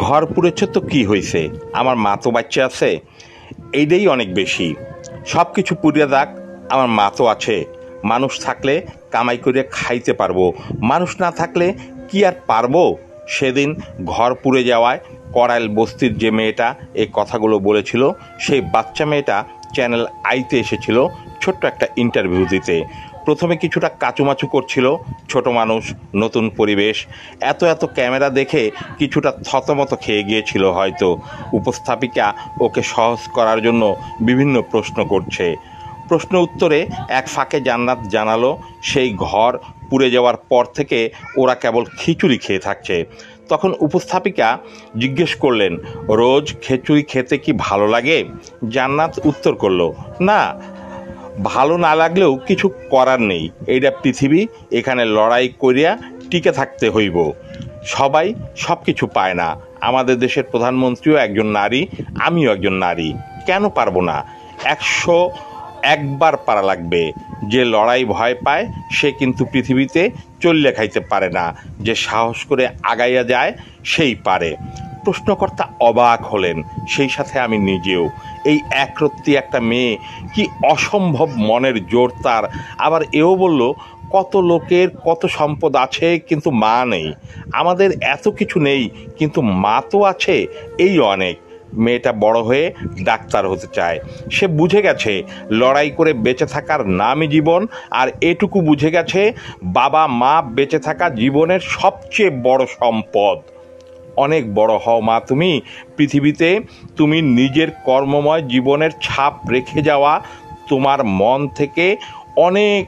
ঘর পুড়েছে তো কি হয়েছে, আমার মা তো বাচ্চা আছে, এইটাই অনেক বেশি। সব কিছু পুড়িয়ে দাগ, আমার মা তো আছে। মানুষ থাকলে কামাই করে খাইতে পারবো, মানুষ না থাকলে কি আর পারবো। সেদিন ঘর পুড়ে যাওয়ায় করাইল বস্তির যে মেয়েটা এই কথাগুলো বলেছিল, সেই বাচ্চা মেয়েটা চ্যানেল আইতে এসেছিল ছোট্ট একটা ইন্টারভিউ দিতে। প্রথমে কিছুটা কাচুমাচু করছিল, ছোট মানুষ, নতুন পরিবেশ, এত এত ক্যামেরা দেখে কিছুটা থতমত খেয়ে গিয়েছিল হয়তো। উপস্থাপিকা ওকে সহজ করার জন্য বিভিন্ন প্রশ্ন করছে। প্রশ্ন উত্তরে এক ফাঁকে জান্নাত জানালো সেই ঘর পুড়ে যাওয়ার পর থেকে ওরা কেবল খিচুড়ি খেয়ে থাকছে। তখন উপস্থাপিকা জিজ্ঞেস করলেন, রোজ খিচুড়ি খেতে কি ভালো লাগে? জান্নাত উত্তর করলো, না, ভালো না লাগলেও কিছু করার নেই, এইটা পৃথিবী, এখানে লড়াই করিয়া টিকে থাকতে হইব। সবাই সব কিছু পায় না। আমাদের দেশের প্রধানমন্ত্রীও একজন নারী, আমিও একজন নারী, কেন পারবো না? 101বার পারা লাগবে। যে লড়াই ভয় পায় সে কিন্তু পৃথিবীতে চল্লে খাইতে পারে না, যে সাহস করে আগাইয়া যায় সেই পারে। প্রশ্নকর্তা অবাক হলেন, সেই সাথে আমি নিজেও। এই একরত্তি একটা মেয়ে, কি অসম্ভব মনের জোর তার। আবার এও বলল, কত লোকের কত সম্পদ আছে কিন্তু মা নেই। আমাদের এত কিছু নেই কিন্তু মা তো আছে, এই অনেক। মেয়েটা বড় হয়ে ডাক্তার হতে চায়। সে বুঝে গেছে লড়াই করে বেঁচে থাকার নামই জীবন, আর এটুকু বুঝে গেছে বাবা মা বেঁচে থাকা জীবনের সবচেয়ে বড় সম্পদ। অনেক বড় হও মা তুমি, পৃথিবীতে তুমি নিজের কর্মময় জীবনের ছাপ রেখে যাওয়া তোমার মন থেকে অনেক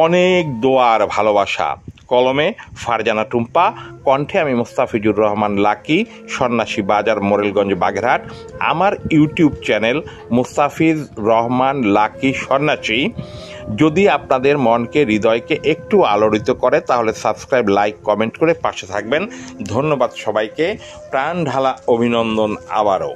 অনেক দোয়ার ভালোবাসা। কলমে ফারজানা টুম্পা, কণ্ঠে আমি মুস্তাফিজুর রহমান লাকি, সন্ন্যাসী বাজার, মোরেলগঞ্জ, বাগেরহাট। আমার YouTube channel Mustafiz Rahman lucky সন্ন্যাসী যদি আপনাদের মনকে হৃদয়কে একটু আলোড়িত করে তাহলে সাবস্ক্রাইব, লাইক, কমেন্ট করে পাশে থাকবেন। ধন্যবাদ সবাইকে, প্রাণ ঢালা অভিনন্দন আবারও।